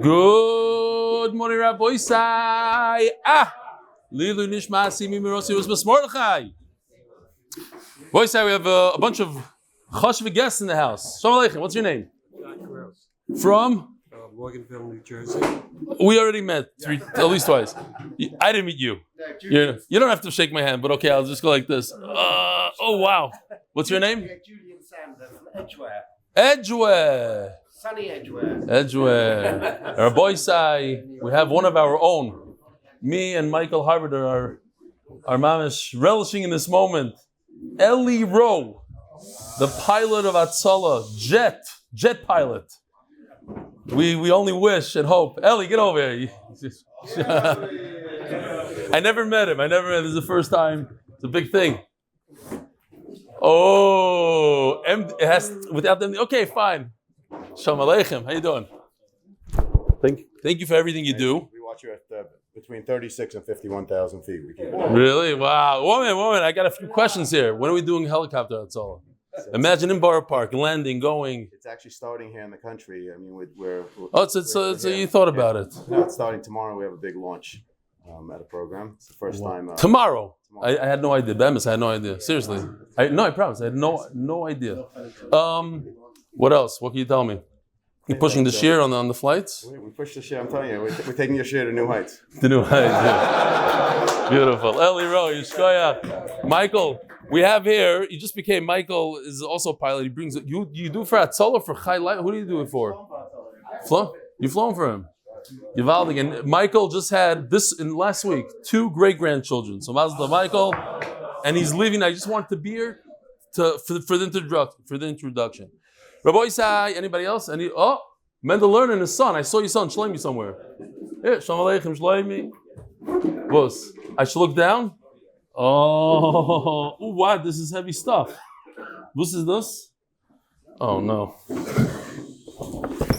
Good morning, Rabbi Sai. LEYLU NISHMAS Mordche. Boy, we have a bunch of chashva guests in the house. Shalom Aleichem. What's your name? From? Morganville, New Jersey. We already met at least twice. I didn't meet you. You don't have to shake my hand, but okay, I'll just go like this. Oh, wow. What's your name? Julian Sander from Edgware. Edgware. Sunny Edgware. Edgware. Rabbi Sai, we have one of our own. Me and Michael Harbider are mamish relishing in this moment. Eli Rowe, the pilot of Atzala, jet pilot. We only wish and hope. Eli, get over here. I never met him. This is the first time. It's a big thing. Oh, it has without them. Okay, fine. Shalom Aleichem. How you doing? Thank you for everything you do. We watch you at between 36 and 51,000 feet. Really? Wow. Woman, I got a few questions here. When are we doing helicopter? That's all. Imagine in Borough Park, landing, going. It's actually starting here in the country. I mean, we're so you thought about it. No, it's starting tomorrow. We have a big launch at a program. It's the first time. Tomorrow? I had no idea. Bemis, I had no idea. Seriously. I promise. I had no idea. What else? What can you tell me? You pushing the shear on the flights? We push the shear. I'm telling you, we're taking your shear to new heights. To new heights. Yeah. Beautiful. Eli Rowe, Shloima. Michael, we have here. You just became. Michael is also a pilot. He brings it. You do for Atzala, for Chai Light. Who do you do it for? You flown for him. Yivaldig. And Michael just had this in last week. 2 great grandchildren. So Mazel Tov, Michael, and he's leaving. I just wanted to be here for the introduction. Rabbi Sai, anybody else? Mendel Lerner and his son. I saw your son, Shloima, somewhere. Here, Shalom Aleichem, Shloima. Boss, I should look down? Oh, wow, this is heavy stuff. What is this? Oh, no.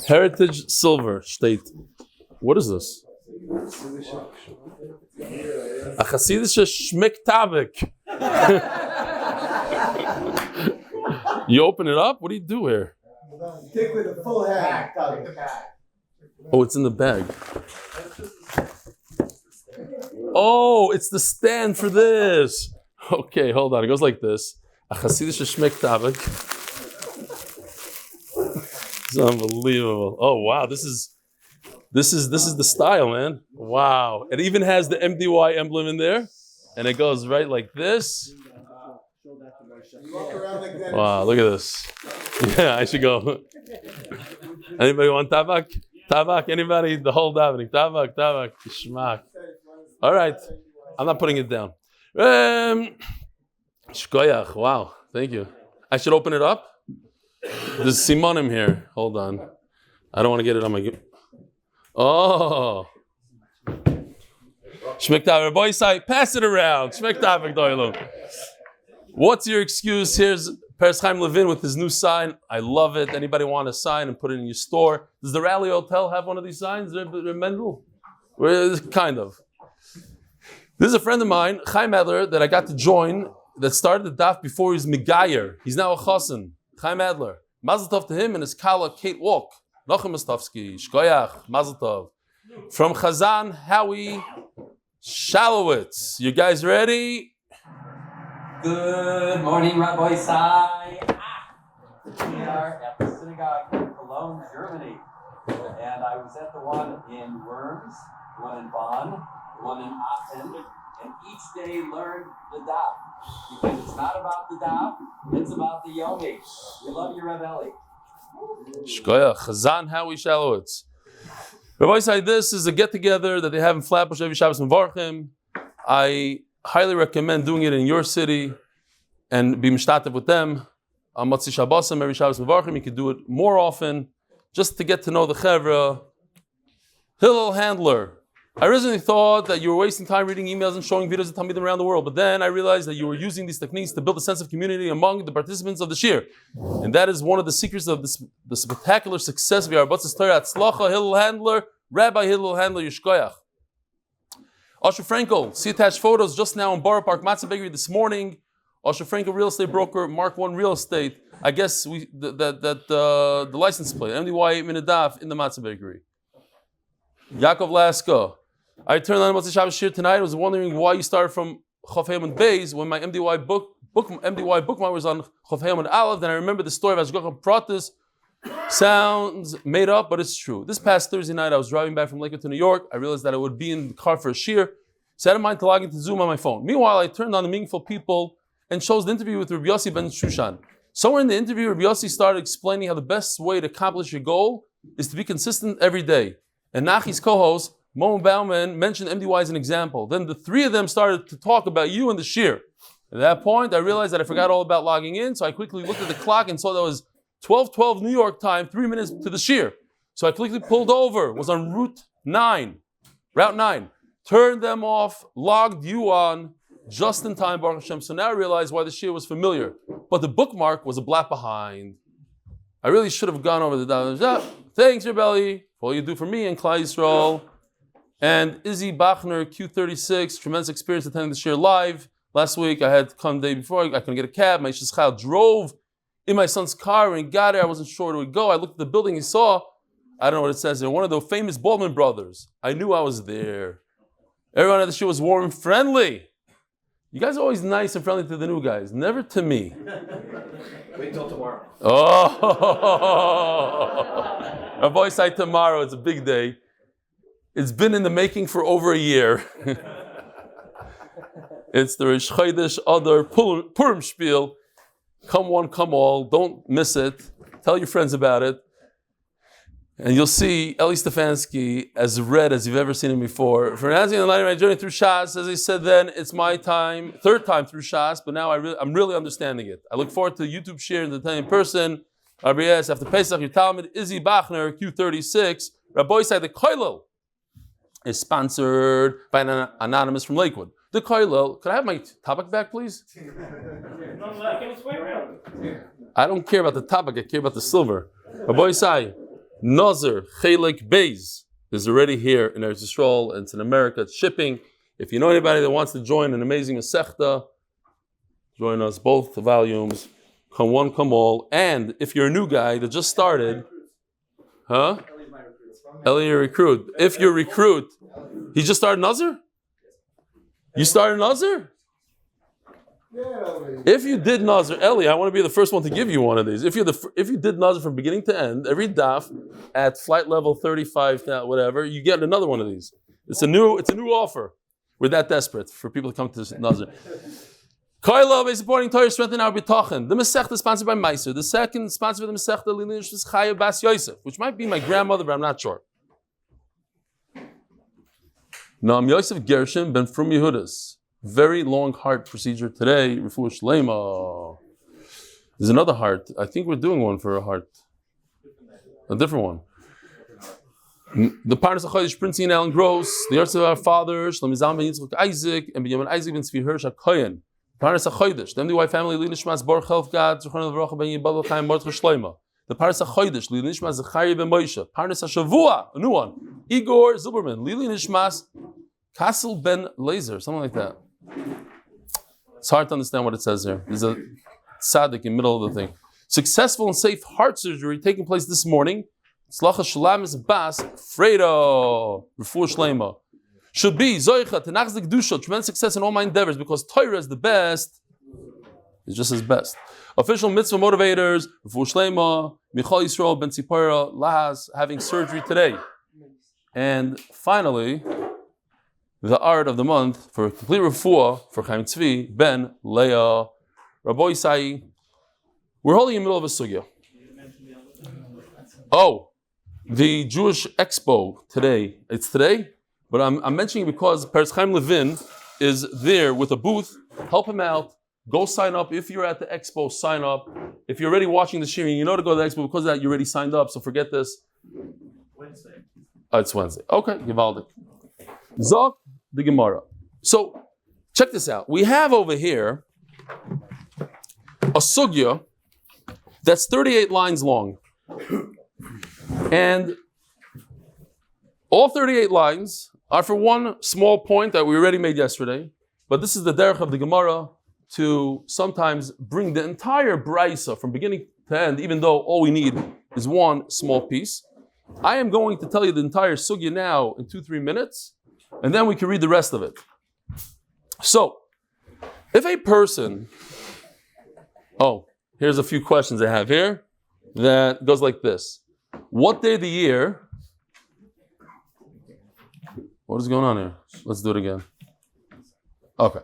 Heritage Silver State. What is this? A Hasidische Schmecktabak. You open it up? What do you do here? Take with a full hand. Oh, it's in the bag. Oh, it's the stand for this. Okay, hold on. It goes like this. A Hasidische Schmecktabak. It's unbelievable. Oh wow, this is the style, man. Wow. It even has the MDY emblem in there. And it goes right like this. Wow, look at this. Yeah, I should go. Anybody want tabak? Tabak, anybody? The whole davening. Tabak, shmak. All right. I'm not putting it down. Shkoyach, wow. Thank you. I should open it up? There's simonim here. Hold on. I don't want to get it on my... Oh. Shmek boy side, pass it around. Shmek Leilu. What's your excuse? Here's Peres Chaim Levin with his new sign. I love it. Anybody want a sign and put it in your store? Does the Rally Hotel have one of these signs? Mendel? Kind of. This is a friend of mine, Chaim Adler, that I got to join, that started the daf before he was Megayer. He's now a chassan. Chaim Adler. Mazel tov to him and his kala, Kate Walk. Anon Ymous, Shkoyach, Mazel tov. From Chazan, Howie Shalowitz. You guys ready? Good morning, Rabbi Sai. We are at the synagogue in Cologne, Germany. And I was at the one in Worms, the one in Bonn, the one in Aachen, and each day learned the daf. Because it's not about the daf, it's about the Yomi. We love you, Reb Eli. Shkoyach, Chazan, Howie Shalowitz. Rabbi Sai, this is a get-together that they have in Flatbush every Shabbos in Varchim. I highly recommend doing it in your city and be mishtatev with them. On Motzi Shabbosam, every Shabbos Mevarchim, you can do it more often, just to get to know the Chevra. Hillel Handler. I originally thought that you were wasting time reading emails and showing videos of Talmidim around the world, but then I realized that you were using these techniques to build a sense of community among the participants of the shir. And that is one of the secrets of the spectacular success of ybl'c Torah. Tzlacha, Hillel Handler, Rabbi Hillel Handler, Yishkoyach. Osher Frankel, see attached photos just now in Borough Park, Matzah Bakery this morning. Osher Frankel, real estate broker, Mark 1 Real Estate. I guess the license plate, MDY 8 minute daf in the matzah bakery. Yaakov Laska. I turned on Motzei Shabbos Shir tonight. I was wondering why you started from Chof Amud Beis when my MDY bookmark was on Chof Amud Aleph. Then I remember the story of Ashgacha Pratis. Sounds made up, but it's true. This past Thursday night, I was driving back from Lakewood to New York. I realized that I would be in the car for a shir. So I had in mind to log into Zoom on my phone. Meanwhile, I turned on the Meaningful People and chose the interview with Rabbi Yossi ben Shushan. Somewhere in the interview, Rabbi Yossi started explaining how the best way to accomplish your goal is to be consistent every day. And Nachi's co-host, Mo Bauman, mentioned MDY as an example. Then the three of them started to talk about you and the shir. At that point, I realized that I forgot all about logging in, so I quickly looked at the clock and saw that it was 12:12 New York time, 3 minutes to the shir. So I quickly pulled over, was on Route 9, turned them off, logged you on, just in time, Baruch Hashem. So now I realize why the shir was familiar. But the bookmark was a blot behind. I really should have gone over the down. Thanks, Rebelli, for all you do for me and Klal Yisrael. And Izzy Bachner, Q36, tremendous experience attending the shir live. Last week I had to come the day before, I couldn't get a cab. My Shishchal drove in my son's car and he got there. I wasn't sure where it would go. I looked at the building, he saw, I don't know what it says there, one of the famous Baldwin brothers. I knew I was there. Everyone at the shir was warm and friendly. You guys are always nice and friendly to the new guys, never to me. Wait till tomorrow. Oh, our boy said tomorrow, it's a big day. It's been in the making for over a year. It's the Rosh Chodesh Adar Purim spiel. Come one, come all. Don't miss it. Tell your friends about it. And you'll see Eli Stefansky as red as you've ever seen him before. For announcing the light of my journey through Shas, as I said then, it's my time, third time through Shas, but now I'm really understanding it. I look forward to YouTube sharing the time in person. RBS, after Pesach, your Talmud, Izzy Bachner, Q36. Rabbi said the Koilel is sponsored by an anonymous from Lakewood. The Koilel, could I have my topic back, please? I don't care about the topic, I care about the silver. Rabbi Sai, Nazir, Chelek Beis is already here in Eretz Yisrael, and it's in America, it's shipping. If you know anybody that wants to join an amazing Masechta, join us, both the volumes. Come one, come all. And if you're a new guy that just started, huh? Eli recruit. If you recruit, he just started Nazir? You started Nazir? If you did Nazir, Eli, I want to be the first one to give you one of these. If you did Nazir from beginning to end, every daf at flight level 35, whatever, you get another one of these. It's a new offer. We're that desperate for people to come to Nazir. Koilov is supporting Torah, strengthening our bitachon. The Masechta is sponsored by Maaser. The second sponsor for the Masechta, LEYLU NISHMAS Zechariah Bas Yosef, which might be my grandmother, but I'm not sure. Nam Yosef Gershon ben Frum Yehudas. Very long heart procedure today. Shloima. There's another heart. I think we're doing one for a heart. A different one. The parents of Shprintzy and Alan Gross, the yards of our fathers, Shloima ben Yitzchak Aייזיק, and Benimin Aייzik ben Hiresh הכהן. The parents of Chodesh, the MDY family, LEYLU NISHMAS Boruch Helfgott, Zechariah ben ybl'c Mordche Shloima. The parents of Chodesh, LEYLU NISHMAS Zechariah ben Moshe. Parents of Shavua, a new one. Igor Zilberman, LEYLU NISHMAS Kasil ben Lechzer, something like that. It's hard to understand what it says here. There's a tzaddik in the middle of the thing. Successful and safe heart surgery taking place this morning. Tzlacha Shalamis Bas Fredo Refuah Shloima. Should be Zoicha Tenachzik Dusha, tremendous success in all my endeavors because Torah is the best. It's just his best. Ofishel Mitzva Motivators, Refuah Shloima, Michal Yisrael ben Tzipora Lahas having surgery today. And finally, the art of the month for complete refuah for Chaim Tzvi ben Leah. Rabbi Sai, we're holding in the middle of a sugya. Oh, the Jewish Expo today. It's today, but I'm mentioning it because Peretz Chaim Levin is there with a booth. Help him out. Go sign up. If you're at the Expo, sign up. If you're already watching the shiur, you know to go to the Expo. Because of that, you already signed up, so forget this. Wednesday. It's Wednesday. Okay, Givaldik. Zok the Gemara. So, check this out. We have over here a sugya that's 38 lines long. And all 38 lines are for one small point that we already made yesterday. But this is the derech of the Gemara to sometimes bring the entire brisa from beginning to end, even though all we need is one small piece. I am going to tell you the entire sugya now in 2-3 minutes, and then we can read the rest of it. So, if a person, here's a few questions I have here that goes like this. What day of the year, what is going on here? Let's do it again. Okay.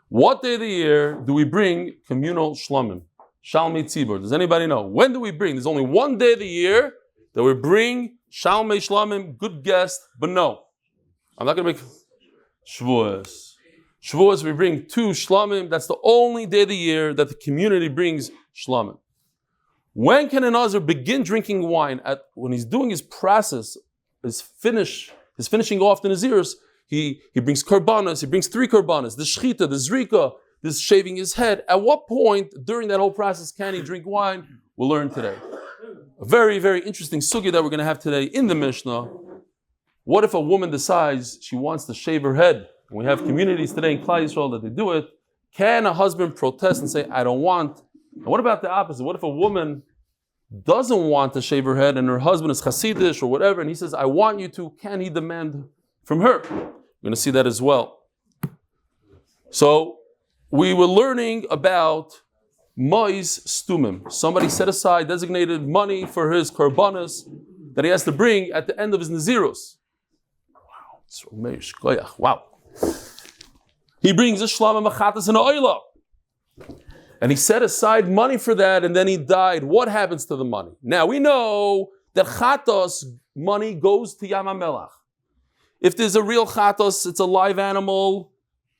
What day of the year do we bring communal shlomim? Shalmei tzibur. Does anybody know? When do we bring? There's only one day of the year that we bring shalmei shlomim, good guess, but no. I'm not going to make Shavuos. Shavuos, we bring 2 shlomim. That's the only day of the year that the community brings shlomim. When can a Nazir begin drinking wine? When he's doing his process, his finishing off the Nazirs, he brings korbanos, he brings 3 korbanos, the shchita, the zrika, this shaving his head. At what point during that whole process can he drink wine? We'll learn today. A very, very interesting sugya that we're going to have today in the Mishnah. What if a woman decides she wants to shave her head? And we have communities today in Klal Yisrael that they do it. Can a husband protest and say, I don't want? And what about the opposite? What if a woman doesn't want to shave her head and her husband is Hasidish or whatever, and he says, I want you to? Can he demand from her? We're going to see that as well. So we were learning about Mois Stumim. Somebody set aside designated money for his korbanos that he has to bring at the end of his Naziros. Wow. He brings a shlama machatas and a oila. And he set aside money for that, and then he died. What happens to the money? Now we know that chatos money goes to Yam HaMelach. If there's a real chatos, it's a live animal,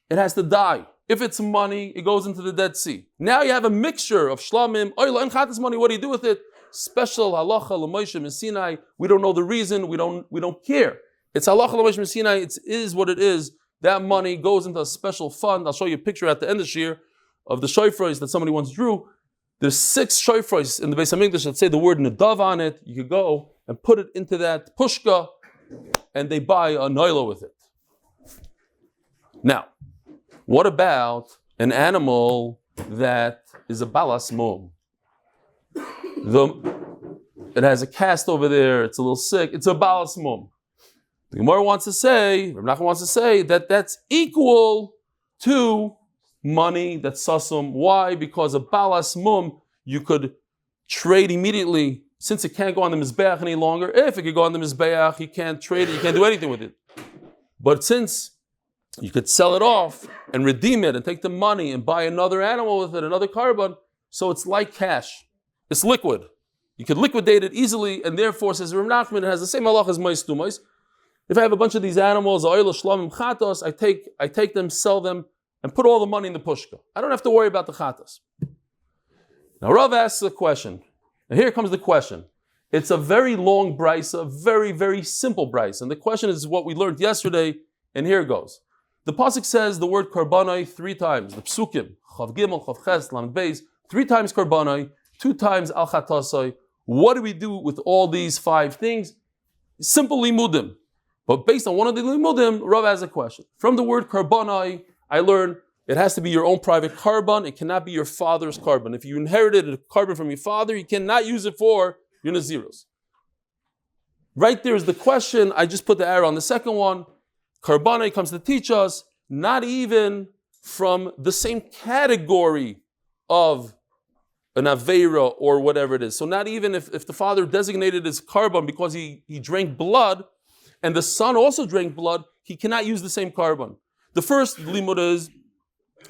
it has to die. If it's money, it goes into the Dead Sea. Now you have a mixture of shlamim, oila, and chatos money. What do you do with it? Special halacha l'Moshe Sinai. We don't know the reason. We don't care. It's halacha l'Moshe Sinai. It is what it is. That money goes into a special fund. I'll show you a picture at the end of the year of the shofros that somebody once drew. There's 6 shofros in the Beis HaMikdash that say the word nadav on it. You could go and put it into that pushka, and they buy a noilo with it. Now, what about an animal that is a balas mum? It has a cast over there, it's a little sick, it's a balas mum. The Gemara wants to say, Rav Nachman wants to say that that's equal to money that's sasum. Why? Because a balas mum, you could trade immediately. Since it can't go on the mizbeach any longer, if it could go on the mizbeach, you can't trade it, you can't do anything with it. But since you could sell it off and redeem it and take the money and buy another animal with it, another carbon, so it's like cash. It's liquid. You could liquidate it easily, and therefore, says Rav Nachman, it has the same halach as mois tumos. If I have a bunch of these animals, oil, shlamim, chatos, I take them, sell them, and put all the money in the pushka. I don't have to worry about the chatos. Now Rav asks a question. Now here comes the question. It's a very long brisa, a very, very simple brisa. And the question is what we learned yesterday, and here it goes. The pasuk says the word karbanai 3 times. The psukim, chav gimel, chav ches, Amud Beis, 3 times karbanai, 2 times al chatasai. What do we do with all these 5 things? Simple limudim. But based on one of the limudim, Rav has a question. From the word karbanai, I learned it has to be your own private carbon. It cannot be your father's carbon. If you inherited a carbon from your father, you cannot use it for your naziros. Right there is the question. I just put the arrow on the second one. Karbanai comes to teach us not even from the same category of an aveira or whatever it is. So not even if the father designated as carbon because he drank blood, and the son also drank blood, he cannot use the same carbon. The first limud is,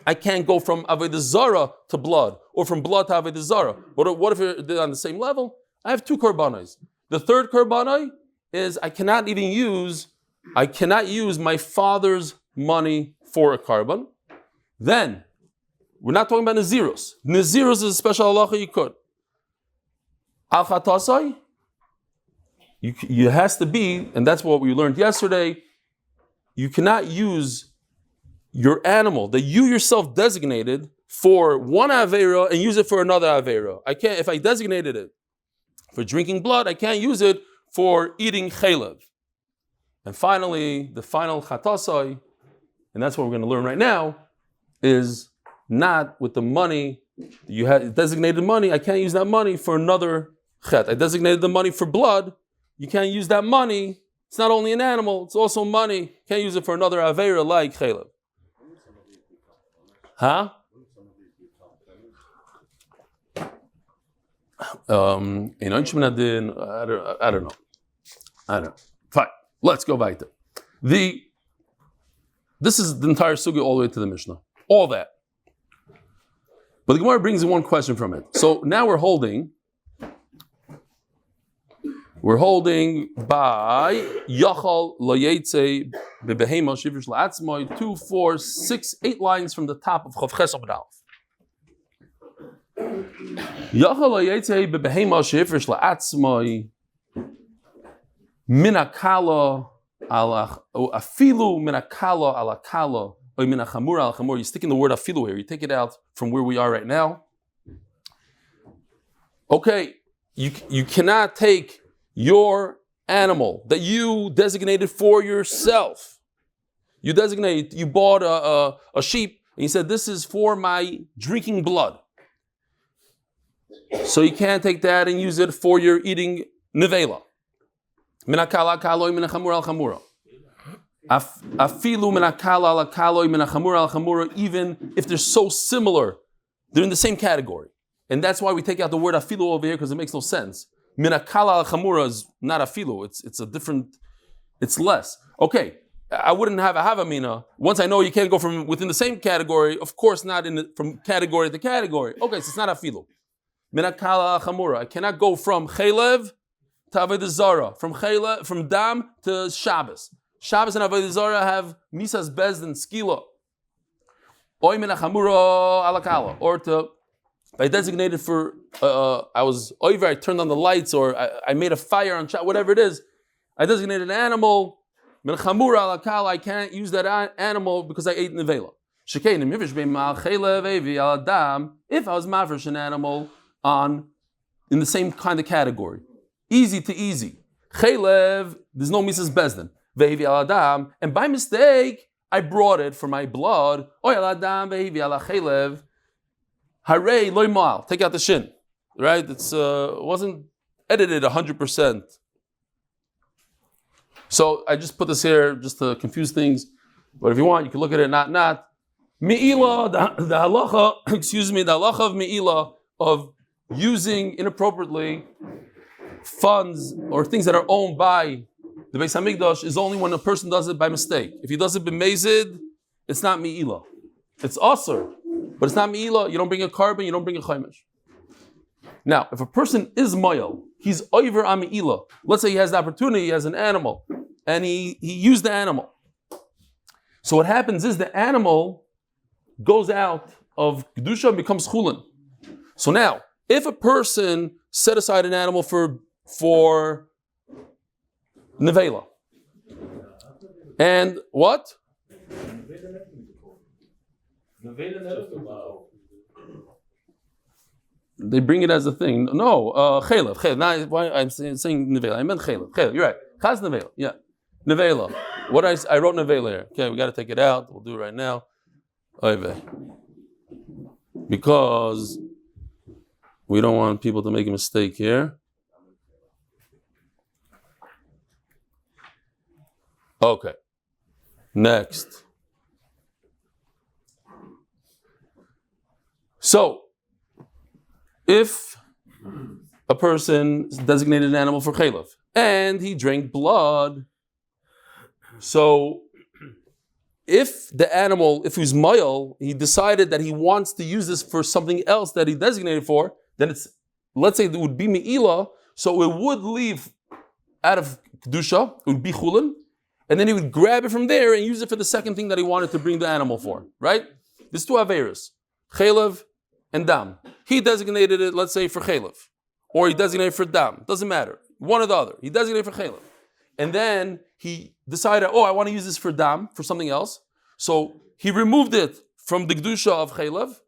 I can't go from avodah zara to blood, or from blood to avodah zara. What if they're on the same level? I have 2 karbanos. The third karbanai is I cannot use my father's money for a carbon. Then, we're not talking about naziros. Naziros is a special halacha you could. Al chatasai, you has to be, and that's what we learned yesterday, you cannot use your animal that you yourself designated for one avera and use it for another avera. I can't, if I designated it for drinking blood, I can't use it for eating chalev. And finally, the final chatasai, and that's what we're going to learn right now, is not with the money. You had designated money. I can't use that money for another chet. I designated the money for blood. You can't use that money. It's not only an animal, it's also money. Can't use it for another aveira like chaylev. Huh? Anon Ymous, I don't know. Fine. Let's go back there. This is the entire sugi all the way to the Mishnah. All that. But the Gemara brings in one question from it. So now we're holding by Yachal Layetze Bebehema Shivrish La'atzmoi 2, 4, 6, 8 lines from the top of Chav Ches Amud Aleph. Yachal Layetze Bebehema Shivrish La'atzmoi Minakala ala afilu minakala ala kala or minachamura ala chamur. You stick in the word afilu here. You take it out from where we are right now. Okay, you cannot take your animal that you designated for yourself. You bought a sheep and you said, this is for my drinking blood. So you can't take that and use it for your eating nevela. Minakala kaloi minachamura al chamura. Afilu minakala al kaloi minachamura al chamura, even if they're so similar, they're in the same category. And that's why we take out the word afilu over here, because it makes no sense. Minakala al chamura is not afilu, it's a different, it's less. Okay, I wouldn't have a havamina. Once I know you can't go from within the same category, of course not from category to category. Okay, so it's not afilu. Minakala al chamura. I cannot go from chaylev to avodah zara, from dam to Shabbos. Shabbos and avodah zara have misas bezdin skila. Oy minachamura alakala, or to I designated for I was over. I turned on the lights, or I made a fire on whatever it is. I designated an animal minachamura alakala. I can't use that animal because I ate nevela. Shekein mivish b'mal chaylev evi al dam. If I was mavrish an animal in the same kind of category. Easy to easy. Chaylev, there's no misas bezdin. Vehivi al adam, and by mistake, I brought it for my blood. Oy al adam vehivi al chaylev. Harei loy mal. Take out the shin. Right? It wasn't edited 100%. So I just put this here just to confuse things. But if you want, you can look at it, not. Me'ila, the halacha, the halacha of me'ila, of using inappropriately funds or things that are owned by the Beis Hamikdash is only when a person does it by mistake. If he does it b'mezid, it's not mi'ila. It's asur, but it's not mi'ila. You don't bring a carbon, you don't bring a chaimesh. Now, if a person is moyel, he's over on mi'ila. Let's say he has the opportunity, he has an animal, and he used the animal. So what happens is the animal goes out of kedusha and becomes chulin. So now, if a person set aside an animal for nevela, and what? They bring it as a thing. No, chaylev. Now, why I'm saying nevela? I meant chaylev. Chaylev. You're right. Chaz nevela. Yeah, nevela. What I wrote nevela here. Okay, we got to take it out. We'll do it right now. Because we don't want people to make a mistake here. Okay. Next. So, if a person designated an animal for chaylev and he drank blood, so if the animal, if he's moyel, he decided that he wants to use this for something else that he designated for, then it's, let's say it would be me'ila, so it would leave out of kedusha, it would be chulin, and then he would grab it from there and use it for the second thing that he wanted to bring the animal for, right? There's two averas, chaylev and dam. He designated it, let's say, for chaylev, or he designated for dam, doesn't matter, one or the other. He designated for chaylev. And then he decided, I want to use this for dam, for something else. So he removed it from the kedusha of chaylev.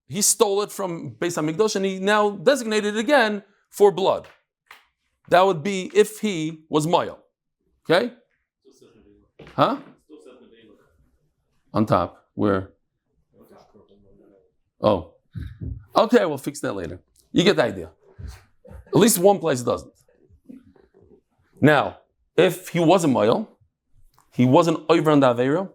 He stole it from Beis Hamikdash, and he now designated it again for blood. That would be if he was moyel. Okay? Huh? On top. Where? Oh. Okay, we'll fix that later. You get the idea. At least one place doesn't. Now, if he wasn't Moyal, he wasn't over on the Aveira,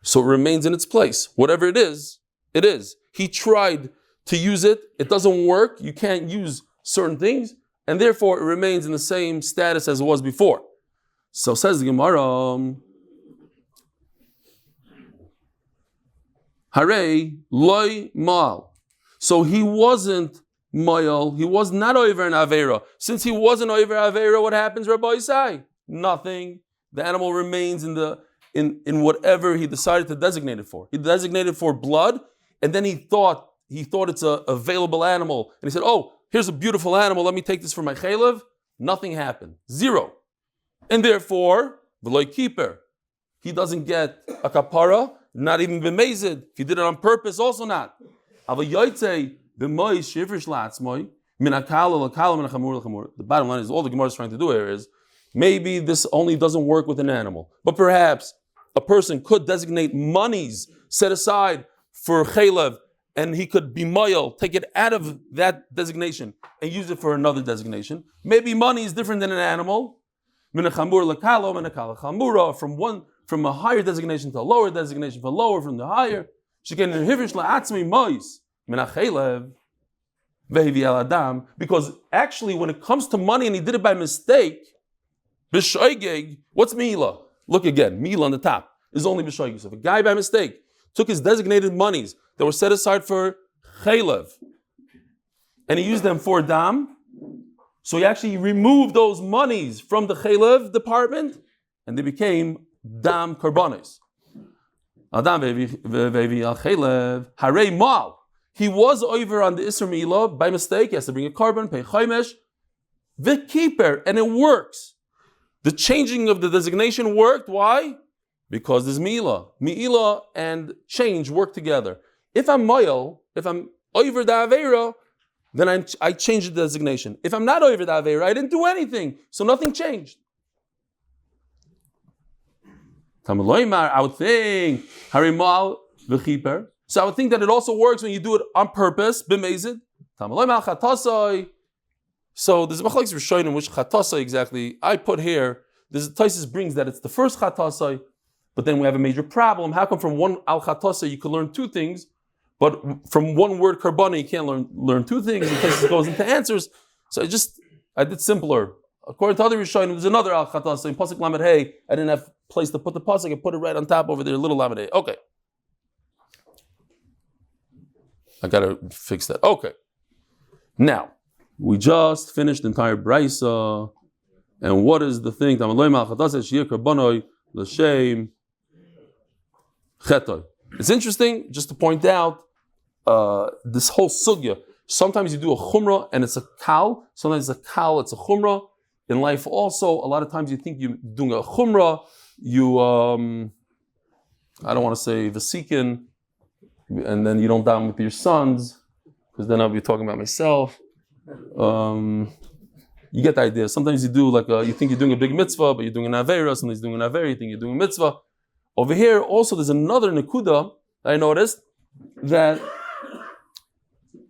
so it remains in its place. Whatever it is, it is. He tried to use it, it doesn't work, you can't use certain things, and therefore it remains in the same status as it was before. So says the Gemara, Hare loy mal. So he wasn't Moyal, he was not over in Aveira. Since he wasn't over Aveira, what happens, Rabbi Isai? Nothing. The animal remains in whatever he decided to designate it for. He designated for blood, and then he thought it's an available animal. And he said, oh, here's a beautiful animal, let me take this for my chaylev. Nothing happened. Zero. And therefore, v'loy keeper. He doesn't get a kapara, not even b'mezid. If he did it on purpose, also not. The bottom line is, all the Gemara is trying to do here is, maybe this only doesn't work with an animal. But perhaps a person could designate monies set aside for chaylev, and he could be moyal, take it out of that designation and use it for another designation. Maybe money is different than an animal. From a higher designation to a lower designation, from lower from the higher. Because actually when it comes to money and he did it by mistake, what's Mila? Look again, Mila on the top is only b'shoigeg. So if a guy by mistake took his designated monies that were set aside for chaylev and he used them for dam, so he actually removed those monies from the chaylev department and they became dam karbonis. Adam ve'vi al chaylev harei mal. He was over on the Isser Mila by mistake. He has to bring a carbon, pay chaymesh, the keeper, and it works. The changing of the designation worked. Why? Because there's Mila. Mi'ila and change work together. If I'm Moyal, if I'm over the Aveira, then I change the designation. If I'm not over the Aveira, I didn't do anything. So nothing changed. I would think, Harimal v'chiper. So I would think that it also works when you do it on purpose, b'mezid. So there's a machlokes rishonim which chatasai exactly I put here. This Taisus brings that it's the first chatasai, but then we have a major problem. How come from one al chatasai you can learn two things, but from one word karbana you can't learn two things? And Taisus goes into answers. So I did simpler. According to other rishonim, there's another al chatasai. Pasuk lamed hey. I didn't have place to put the pasuk. I put it right on top over there, little lamed hey. Okay. I gotta fix that. Okay. Now, we just finished the entire brisa, and what is the thing? It's interesting just to point out this whole sugya. Sometimes you do a chumrah and it's a kal. Sometimes it's a kal, it's a chumrah. In life also, a lot of times you think you're doing a chumrah. You, I don't want to say vasikin, and then you don't down with your sons, because then I'll be talking about myself. You get the idea. Sometimes you do you think you're doing a big mitzvah, but you're doing an avera. Sometimes you're doing an avera, you think you're doing a mitzvah. Over here, also, there's another nekuda that I noticed, that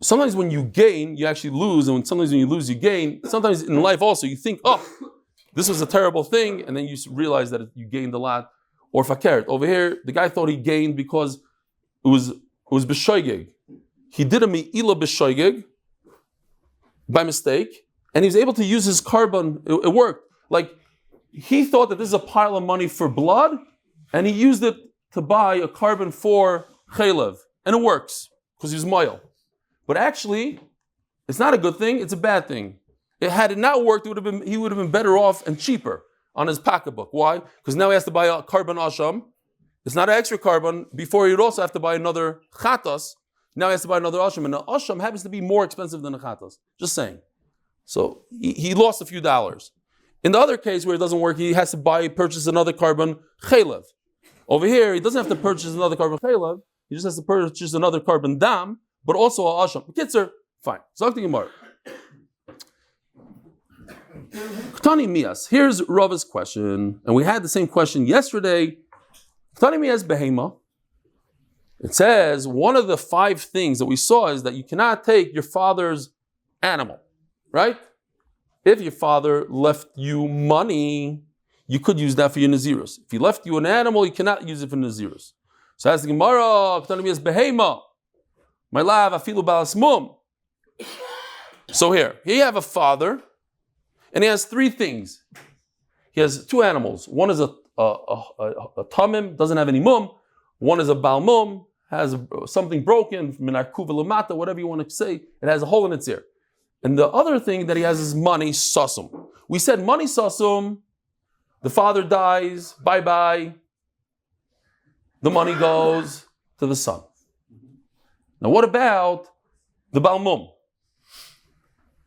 sometimes when you gain, you actually lose, and sometimes when you lose, you gain. Sometimes in life also, you think, oh, this was a terrible thing, and then you realize that you gained a lot. Or fakert. Over here, the guy thought he gained because it was b'shoigeg. He did a mi'ila b'shoigeg by mistake, and he was able to use his carbon. It worked. Like, he thought that this is a pile of money for blood, and he used it to buy a carbon for chaylev, and it works because he was moyal. But actually, it's not a good thing; it's a bad thing. Had it not worked, he would have been better off and cheaper on his pocketbook. Why? Because now he has to buy a carbon asham. It's not an extra carbon. Before he would also have to buy another chatas. Now he has to buy another asham, and the asham happens to be more expensive than the chatas. Just saying. So he lost a few dollars. In the other case where it doesn't work, he has to purchase another carbon chaylev. Over here, he doesn't have to purchase another carbon chaylev. He just has to purchase another carbon dam, but also a asham. Kitzer, fine. Zok the Gemara. Ktani Mias. Here's Rava's question, and we had the same question yesterday. Ktani Mias behema. It says one of the 5 things that we saw is that you cannot take your father's animal, right? If your father left you money, you could use that for your Nazirus. If he left you an animal, you cannot use it for Nazirus. So as the Gemara, my love, afilu balas mum. So here you have a father, and he has 3 things. He has 2 animals. One is a tamim, doesn't have any mum. One is a bal mum, has something broken, minar kuva lamata, whatever you want to say. It has a hole in its ear. And the other thing that he has is money sasum. We said money sasum, the father dies, bye-bye. The money goes to the son. Now what about the bal mum?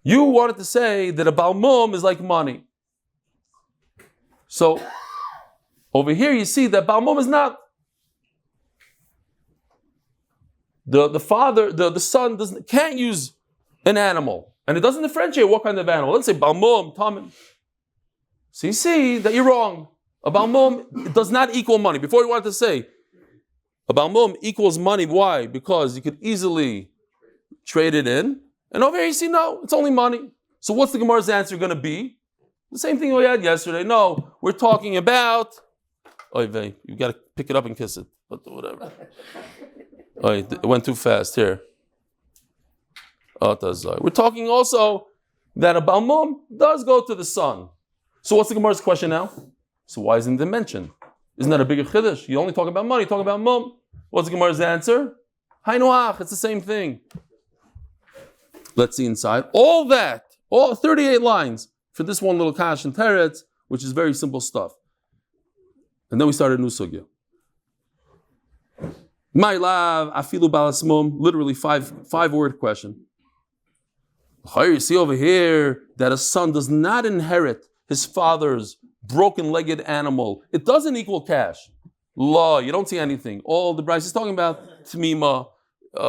You wanted to say that a bal mum is like money. So over here you see that bal mum is not. The father, the son can't use an animal. And it doesn't differentiate what kind of animal. Let's say bal mum, tamim. So you see that you're wrong. A bal mum does not equal money. Before you wanted to say a bal mum equals money. Why? Because you could easily trade it in. And over here you see, no, it's only money. So what's the Gemara's answer going to be? The same thing we had yesterday. No, we're talking about. Oy vey, you got to pick it up and kiss it. But whatever. Oy, it went too fast here. We're talking also that a bal mum does go to the son. So what's the Gemara's question now? So why isn't it mentioned? Isn't that a bigger chiddush? You only talk about money, you talk about mum. What's the Gemara's answer? Haynuach, it's the same thing. Let's see inside. All 38 lines for this one little kash and teretz, which is very simple stuff. And then we started a new sugya. My love, afilu balas mum, literally 5-word question. You see over here that a son does not inherit his father's broken-legged animal. It doesn't equal cash. Law, you don't see anything. All the Bryce is talking about Tmima,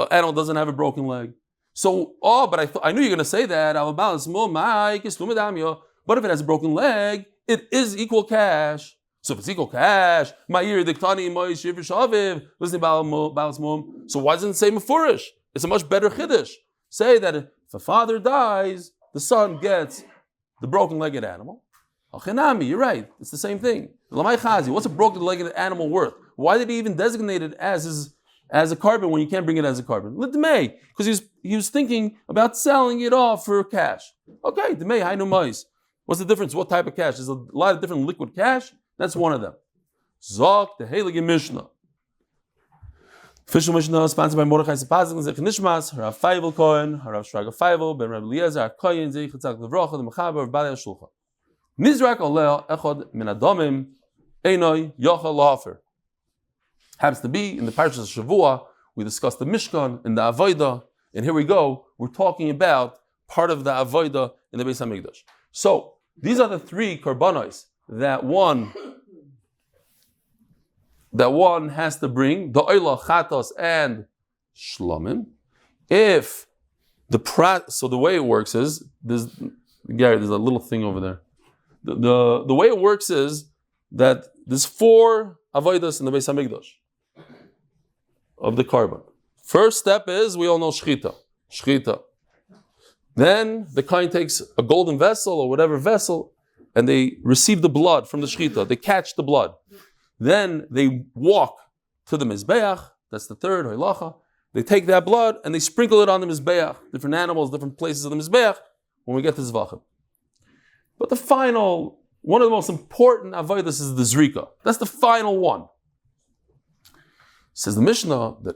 animal doesn't have a broken leg. So, but I knew you were going to say that. But if it has a broken leg, it is equal cash. So if it's equal cash, so why doesn't it say mefurish? It's a much better chiddush. Say that if a father dies, the son gets the broken-legged animal. You're right. It's the same thing. What's a broken-legged animal worth? Why did he even designate it as a carbon when you can't bring it as a carbon? Because he was thinking about selling it off for cash. Okay, Ymous Ymous. What's the difference? What type of cash? There's a lot of different liquid cash. That's one of them. Zok the Heilige Mishnah. Official Mishnah sponsored by Mordche Zechariah Nishmas, Rav Feivel Cohen, Rav Shraga Feivel, Ben Rabbi Eliezer, Kohen, Yצחק Levrocha, the Mechaber, Bali Shulchan. Nizrak oleh echad min adamim einoi yochel lafer. Happens to be in the Parashas of Shavua, we discussed the Mishkan in the Avodah, and here we go, we're talking about part of the Avodah in the Beis HaMikdash. So, these are the 3 korbanos that one has to bring, the Oila, Chatos, and Shlomim. So the way it works is, there's a little thing over there. The way it works is that there's 4 avodas in the Beis HaMikdash of the carbon. First step is, we all know shchita. Then the kohen takes a golden vessel or whatever vessel, and they receive the blood from the shchita. They catch the blood. Then they walk to the mizbeach. That's the third hoilacha. They take that blood and they sprinkle it on the mizbeach. Different animals, different places of the mizbeach. When we get to zvachim. But the final, one of the most important avodas is the zrika. That's the final one. Says the Mishnah that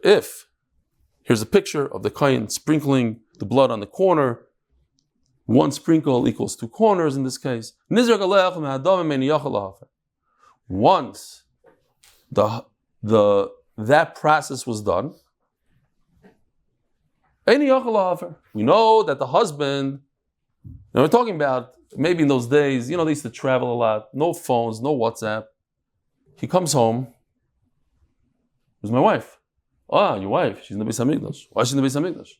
here's a picture of the kohen sprinkling the blood on the corner. 1 sprinkle equals 2 corners in this case. Once that process was done, we know that the husband, and we're talking about maybe in those days, they used to travel a lot, no phones, no WhatsApp. He comes home. Who's my wife? Your wife. She's in the Beis HaMikdash. Why is she in the Beis HaMikdash?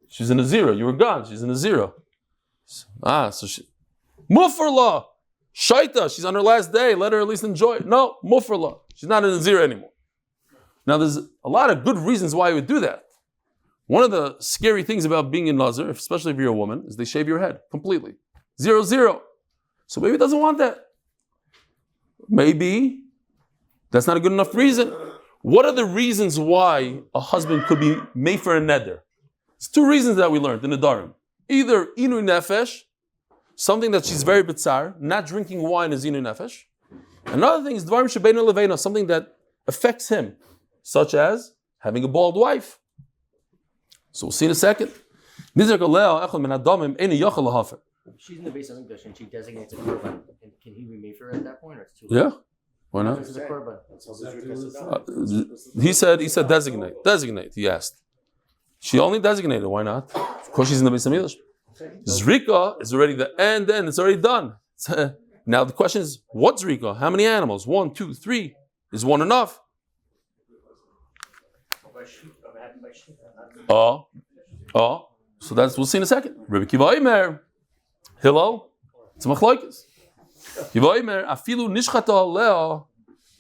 She's in a zero. You were gone. She's in a zero. So she... Mufrla! Shaita! She's on her last day. Let her at least enjoy it. No, Mufrla. She's not in a zero anymore. Now, there's a lot of good reasons why he would do that. One of the scary things about being in Nazir, especially if you're a woman, is they shave your head completely. 0-0. So maybe he doesn't want that. Maybe that's not a good enough reason. What are the reasons why a husband could be made for a neder? It's two reasons that we learned in the Darim. Either inu nefesh, something that she's very bitzar, not drinking wine is inu nefesh. Another thing is dvarim shebeinu leveinu, something that affects him, such as having a bald wife. So we'll see in a second. She's in the base of English and she designates a korban. Can he be made for her at that point, or it's too late? Yeah, why not? This is a korban. He said designate. He asked. She only designated. Why not? Of course, she's in the base of English. Zrika is already the end. It's already done. Now the question is, what's Zrika? How many animals? 1, 2, 3. Is one enough? So we'll see in a second. Rabbi Kiva Omer, Hillel, it's a machlokes. Kiva Omer, afilu nishchata alea,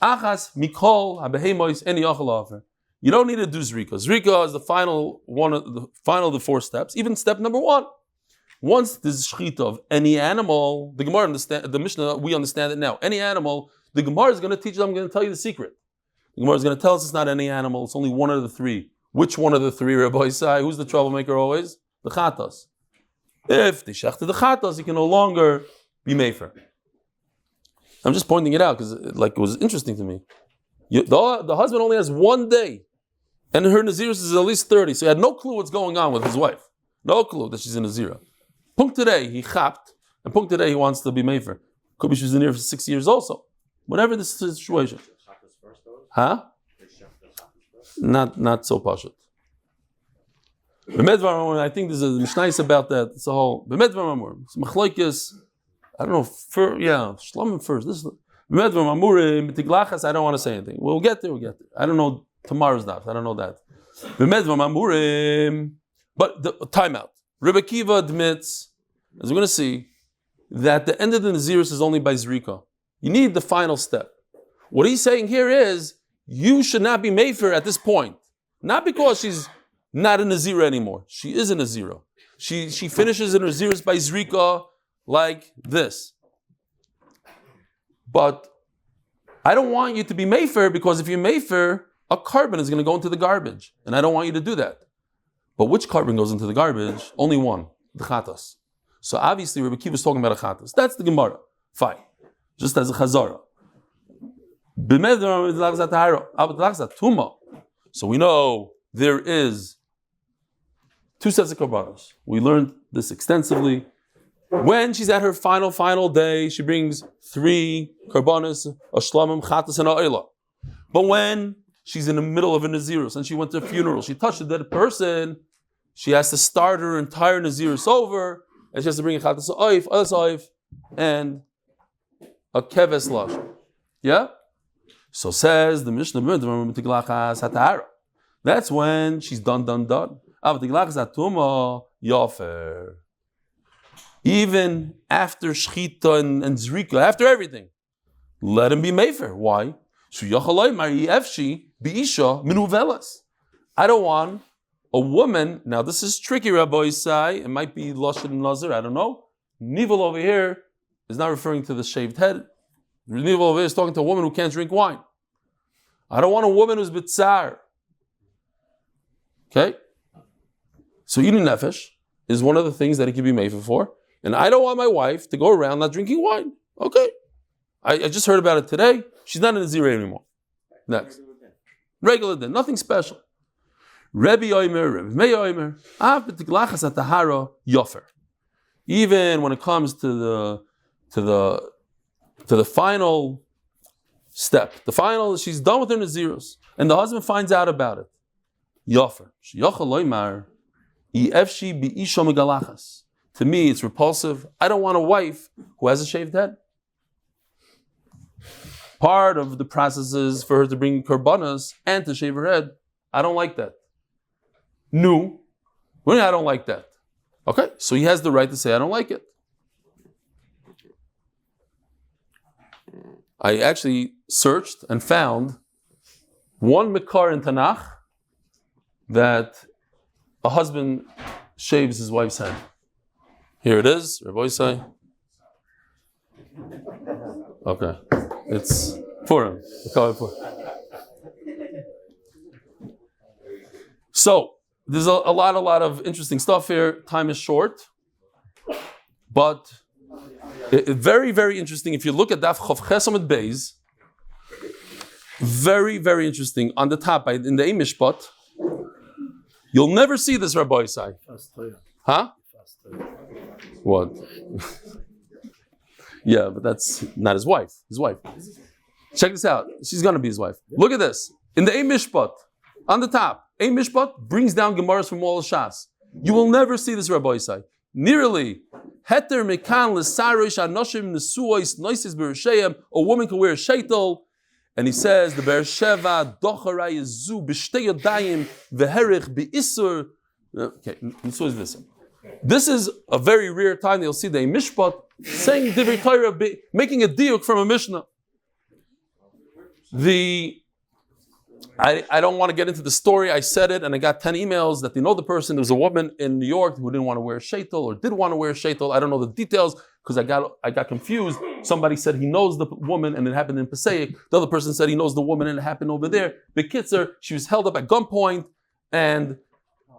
achas mikol habehemois eni yachal afer. You don't need to do zrika. Zrika is the final of the 4 steps. Even step number 1. Once there's shchita of any animal, the Gemara understand, the Mishnah, we understand it now. Any animal, the Gemara is going to teach them. I'm going to tell you the secret. The Gemara is going to tell us it's not any animal. It's only one of the 3. Which one of the 3, Rabbi Isai? Who's the troublemaker always? The chatas. If they shechted the chatas, he can no longer be mefer. I'm just pointing it out because it was interesting to me. The husband only has 1 day, and her nazirus is at least 30, so he had no clue what's going on with his wife. No clue that she's in nazira. Punkt today he chapped, and punkt today he wants to be mefer. Could be she's in here for 6 years also. Whatever the situation. Huh? Not so pashut. I think there's a mishnayis about that. It's a whole. It's machlokes. I don't know. Shloima first. This is I don't want to say anything. We'll get there. I don't know tomorrow's daf. I don't know that. But the timeout. Rebbe Kiva admits, as we're going to see, that the end of the nazirus is only by zrika. You need the final step. What he's saying here is, you should not be mefer at this point. Not because she's not a nazira anymore. She is a nazira. She finishes in her nazirus by zrika like this. But I don't want you to be mefer, because if you're mefer, a carbon is going to go into the garbage. And I don't want you to do that. But which carbon goes into the garbage? Only one, the chatas. So obviously Rebbe Kiva is talking about a chatas. That's the Gemara. Fine. Just as a chazara. So we know there is 2 sets of karbanos. We learned this extensively. When she's at her final day, she brings 3 karbanos, a shlamim, chatas, and a oila. But when she's in the middle of a nazirus and she went to a funeral, she touched a dead person, she has to start her entire nazirus over, and she has to bring a chatas oif, and a keves lash. Yeah? So says the Mishnah, that's when she's done. Even after shchita and zrika, after everything, let him be mefer. Why? I don't want a woman. Now this is tricky, Rabbi Isai. It might be lashon and Nazir. I don't know. Nivel over here is not referring to the shaved head. Nivel over here is talking to a woman who can't drink wine. I don't want a woman who's bitzar. Okay? So eating nefesh is one of the things that it can be made for. And I don't want my wife to go around not drinking wine. Okay. I just heard about it today. She's not in a zira anymore. Next. Regular din. Nothing special. Rebbe Omer, Rebbe Meir Omer. Even when it comes to the final step, she's done with her naziros, and the husband finds out about it. Yofer. To me, it's repulsive. I don't want a wife who has a shaved head. Part of the process is for her to bring korbanos and to shave her head. I don't like that. No. I don't like that. Okay, so he has the right to say, I don't like it. I actually searched and found one Mikar in Tanakh that a husband shaves his wife's head. Here it is, Rabbi Yisai. Okay, it's Purim. We call it Purim. So there's a lot of interesting stuff here. Time is short, but very, very interesting. If you look at Daf Amud Beis, very, very interesting. On the top, in the Mishpat, you'll never see this, Rabbi Yisai. Huh? What? Yeah, but that's not his wife. His wife. Check this out. She's going to be his wife. Look at this. In the Mishpat, on the top, Mishpat brings down Gemaras from all the Shas. You will never see this, Rabbi Yisai. Nearly, Heter mekan l'sarosh anoshim nesuos noises b'rishayim. A woman can wear a sheitel, and he says the Beersheva docharay zu b'shtei yodayim v'herich b'isur. Okay, so is this. This is a very rare time that you'll see the Mishpat saying divrei Torah, making a diuk from a Mishnah. I don't want to get into the story. I said it, and I got 10 emails that they know the person. There was a woman in New York who didn't want to wear a sheitel or did want to wear a sheitel. I don't know the details because I got confused. Somebody said he knows the woman and it happened in Passaic. The other person said he knows the woman and it happened over there. B'kitzer, she was held up at gunpoint and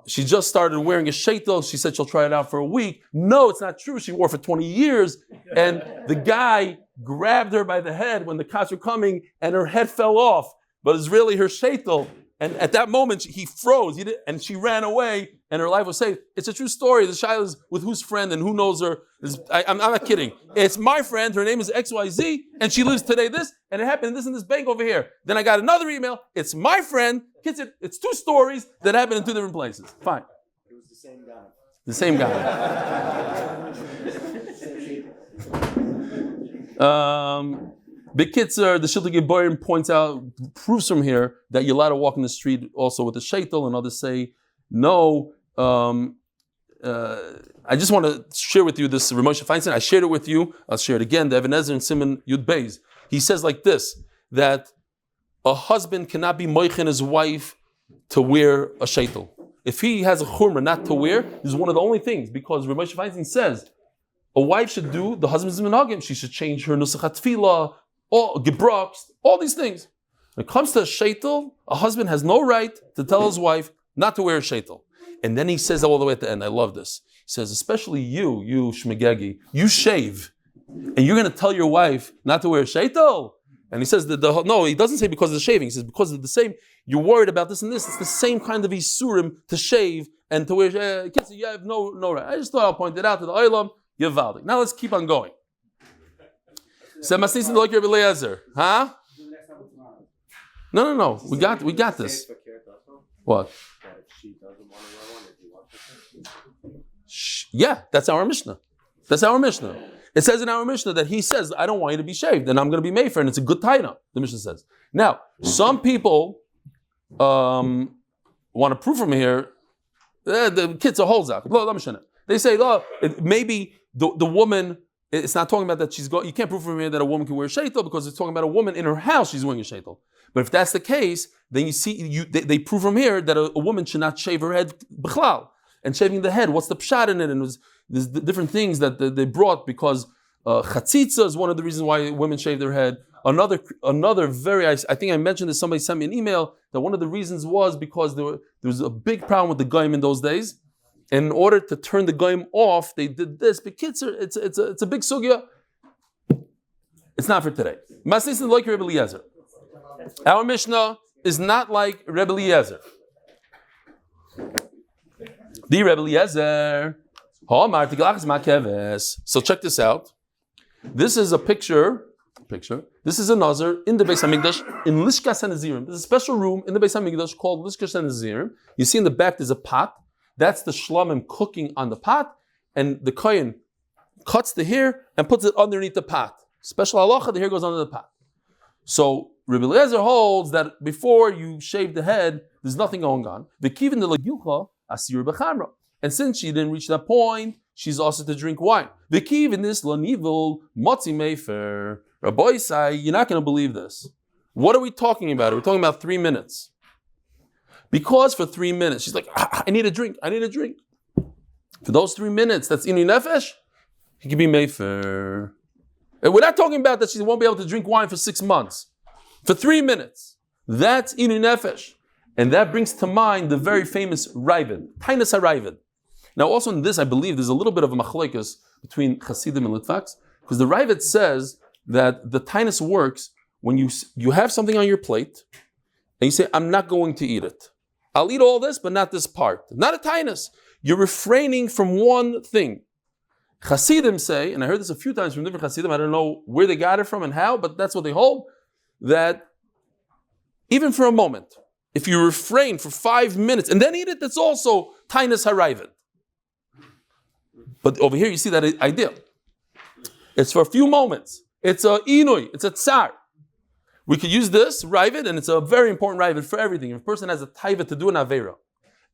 she just started wearing a sheitel. She said she'll try it out for a week. No, it's not true. She wore for 20 years. And the guy grabbed her by the head when the cops were coming and her head fell off. But it's really her sheitel. And at that moment, he froze. And she ran away and her life was saved. It's a true story. The shaila is with whose friend and who knows her. I'm not kidding. It's my friend. Her name is XYZ. And she lives today this. And it happened in this bank over here. Then I got another email. It's my friend. It's two stories that happened in two different places. Fine. It was the same guy. The same guy. B'kitzer, the Shiltei Geborim points out, proves from here that you're allowed to walk in the street also with a sheitel, and others say no. I just want to share with you this Ramosha Feinstein. I shared it with you. I'll share it again. The Ebenezer and Simon Yud Beis. He says like this, that a husband cannot be moichin his wife to wear a sheitel. If he has a chumrah not to wear, this is one of the only things, because Ramosha Feinstein says a wife should do the husband's minhagim. She should change her nusachat tefillah, all gebrocks, all these things. When it comes to a sheitel, a husband has no right to tell his wife not to wear a sheitel. And then he says all the way at the end, I love this. He says, especially you shmegegi, you shave, and you're going to tell your wife not to wear a sheitel? And he says, no, he doesn't say because of the shaving. He says, because of the same, you're worried about this and this. It's the same kind of isurim to shave and to wear, you have no right. I just thought I'll point it out to the olam, Yavaldik. Now let's keep on going. Huh? No. We got this. What? Yeah, that's our Mishnah. It says in our Mishnah that he says, I don't want you to be shaved, and I'm going to be mefer, and it's a good taina, the Mishnah says. Now, some people want to prove from here, the kids are holzak. They say, maybe the woman, it's not talking about that you can't prove from here that a woman can wear a sheitel because it's talking about a woman in her house, she's wearing a sheitel. But if that's the case, then you see, they prove from here that a woman should not shave her head b'chlal. And shaving the head, what's the pshat in it? And there's different things that they brought because chatzitza is one of the reasons why women shave their head. Another very, I think I mentioned this, somebody sent me an email, that one of the reasons was because there was a big problem with the goyim in those days. And in order to turn the goyim off, they did this. But kids, it's a big sugya. It's not for today. Masnisin like Rebbe Eliezer. Our Mishnah is not like Rebbe Eliezer. The Rebbe Eliezer. So check this out. This is a picture. This is a Nazir in the Beis Hamikdash in Lishkas HaNazirim. There's a special room in the Beis Hamikdash called Lishkas HaNazirim. You see in the back there's a pot. That's the shlamim cooking on the pot, and the kohen cuts the hair and puts it underneath the pot. Special halacha, the hair goes under the pot. So Rebbe Eliezer holds that before you shave the head, there's nothing going on. V'kivin de l'gilcha asir b'chamra. And since she didn't reach that point, she's also to drink wine. V'kivin this l'nivul motzi mefer. Rabbi Yisai, you're not going to believe this. What are we talking about? We're talking about 3 minutes. Because for 3 minutes, she's like, I need a drink. For those 3 minutes, that's inu nefesh, he can be mefer. And we're not talking about that she won't be able to drink wine for 6 months. For 3 minutes, that's inu nefesh. And that brings to mind the very famous Ravid, Tainus HaRavid. Now also in this, I believe there's a little bit of a machlokes between Hasidim and Litvaks, because the Ravid says that the Tainus works when you have something on your plate, and you say, I'm not going to eat it. I'll eat all this, but not this part. Not a Tainus. You're refraining from one thing. Hasidim say, and I heard this a few times from different Hasidim, I don't know where they got it from and how, but that's what they hold, that even for a moment, if you refrain for 5 minutes and then eat it, that's also Tainus HaRavid. But over here you see that idea. It's for a few moments. It's a inui, it's a tsar. We could use this Ravid, and it's a very important Ravid for everything. If a person has a taiva to do an Aveira,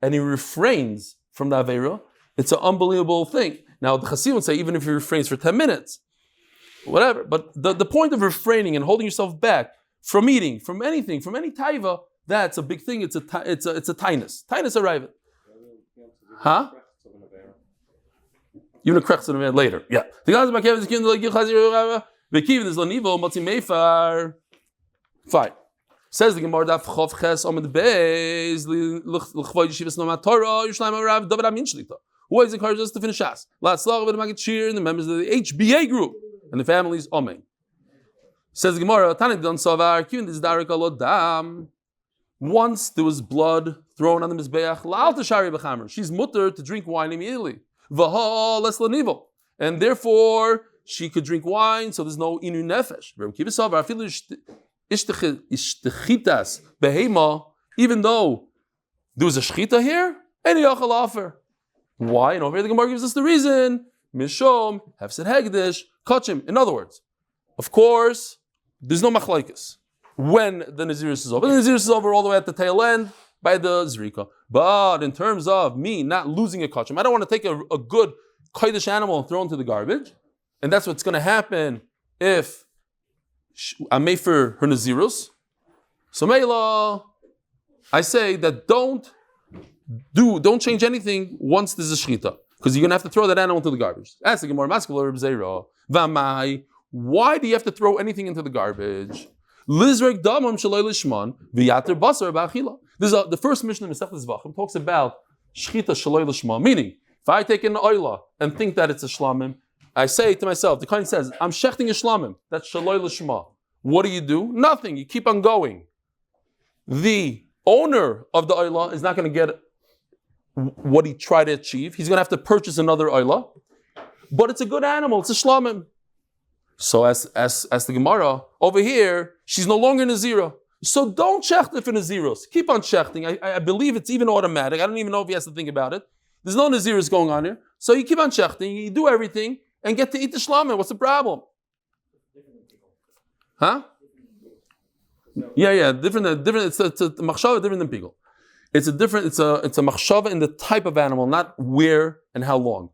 and he refrains from the Aveira, it's an unbelievable thing. Now the Chassid would say, even if he refrains for 10 minutes, whatever. But the point of refraining and holding yourself back from eating, from anything, from any taiva, that's a big thing. It's a tainus. Tainus HaRavid. Huh? You're going to correct it later. Yeah. Fine. Says the Gemara Daf Chof Ches Amud Beis l'chvoid yeshivas nomat Torah Shloima Rav David Amin Shlita. Who always encourages us to finish Shas. La'atzlach with the Magid Shir and the members of the HBA group and the families. Amen. Says the Gemara Tanit Don Savar Kivin Diz Darik Alodam. Once there was blood thrown on the mizbeach, la'al tashari b'chamer. She's mutter to drink wine immediately. V'ha les lanivel, and therefore she could drink wine, so there's no inu nefesh. Even though there was a shchita here, any yachal offer. Why? And over here the Gemara gives us the reason. Mishom hefsed hegdish kachim. In other words, of course, there's no machlaikas when the Nazirus is over. The Nazirus is over all the way at the tail end by the Zrika. But in terms of me not losing a kachim, I don't want to take a good kodesh animal and throw it into the garbage. And that's what's going to happen if I'm made for her Nazirus. So Meila, I say that don't change anything once there's a shchita, because you're going to have to throw that animal into the garbage. Ask the Gemara, why do you have to throw anything into the garbage? This is the first Mishnah in Masechet Zvachim talks about shchita shaloi lishma, meaning if I take an oila and think that it's a shlamim, I say to myself, the Kohen says, I'm shechting a shlamim, that's shaloi lishma. What do? Nothing. You keep on going. The owner of the oila is not going to get what he tried to achieve. He's going to have to purchase another oila, but it's a good animal. It's a shlamim. So as the Gemara over here, she's no longer Nazira. So don't shecht for Naziros. Keep on shechting. I believe it's even automatic. I don't even know if he has to think about it. There's no Naziros going on here. So you keep on shechting, you do everything, and get to eat the shlamim. What's the problem? Huh? Yeah. Different. It's a machshava different than pigul. It's a machshava in the type of animal, not where and how long.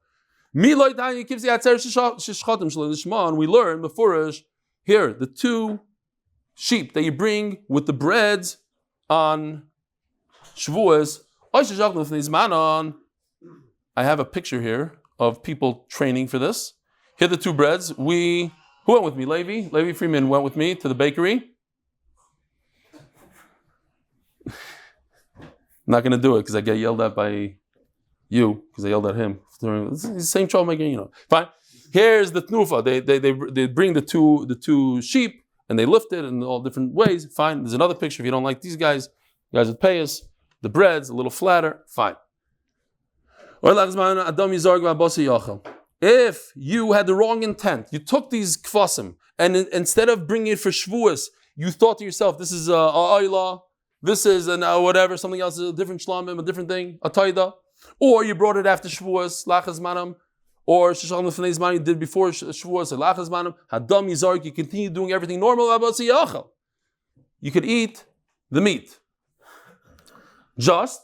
And we learn before here the 2 sheep that you bring with the breads on Shavuos. I have a picture here of people training for this. Here are the 2 breads. Who went with me? Levi Freeman went with me to the bakery. I'm not going to do it because I get yelled at by you, because I yelled at him. It's the same troublemaker, Fine. Here's the tnufa. They bring the two sheep and they lift it in all different ways. Fine. There's another picture. If you don't like these guys, you guys would pay us. The bread's a little flatter. Fine. If you had the wrong intent, you took these kvasim and instead of bringing it for Shavuos, you thought to yourself, this is a oila, this is whatever, something else, a different shlamim, a different thing, a taida. Or you brought it after Shavuos, lachas manam, or shishal nefnei zman you did before Shavuos, lachas manam, hadam yizark, you continue doing everything normal, you could eat the meat. Just,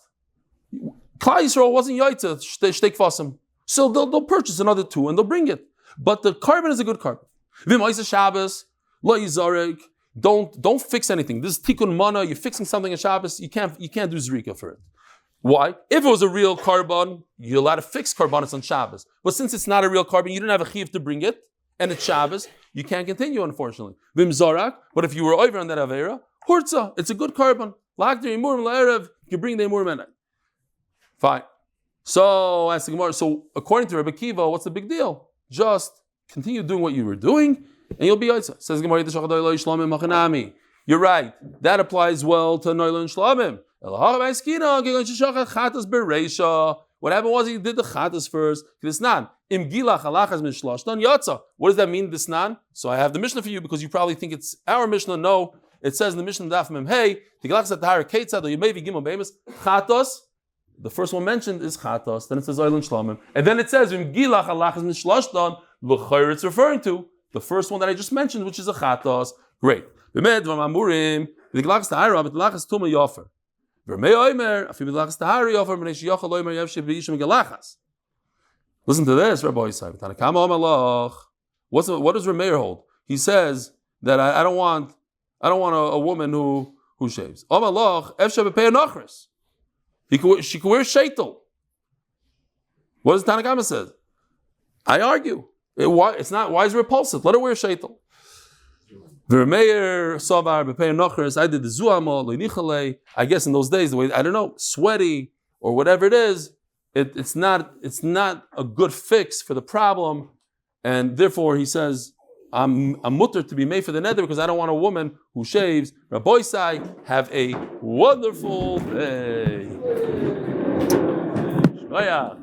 Klal Yisrael wasn't yaitza, shtei kvasim. So they'll purchase another 2 and they'll bring it. But the carbon is a good carbon. V'moisa Shabbos, lo yizarek, don't fix anything. This is tikkun mana. You're fixing something in Shabbos. You can't do zrika for it. Why? If it was a real carbon, you're allowed to fix carbonates on Shabbos. But since it's not a real carbon, you didn't have a chiv to bring it, and it's Shabbos, you can't continue, unfortunately. Vim zorak, but if you were over on that avera, hurtza, it's a good carbon. Lagder imurim la'erev, you can bring the imurim in it. Fine. So, as the Gemara, so according to Rebbe Kiva, what's the big deal? Just continue doing what you were doing, and you'll be yaitza. Says the Gemara, you're right. That applies well to Leilu and Shlamim. What happened was he did the chatas first. What does that mean, disnan? So I have the Mishnah for you because you probably think it's our Mishnah. No, it says in the Mishnah Daf Mem Hey, chatos. The first one mentioned is chatos. Then it says Leilu and Shlamim, and then it says it's referring to the first one that I just mentioned, which is a chatos. Great. Listen to this, Rabbi Yosef. What does Rameir hold? He says that I don't want a woman who shaves. She could wear sheitel. What does Tanakama says? I argue. It's not. Why is it repulsive? Let her wear sheitel. Vermeer Savar Bepeir Nochers. I did the Zuamo Leinichale. I guess in those days, the way I don't know, sweaty or whatever it is, it's not a good fix for the problem, and therefore he says I'm mutter to be made for the nether because I don't want a woman who shaves. Rabbi Sai, have a wonderful day. Shloima.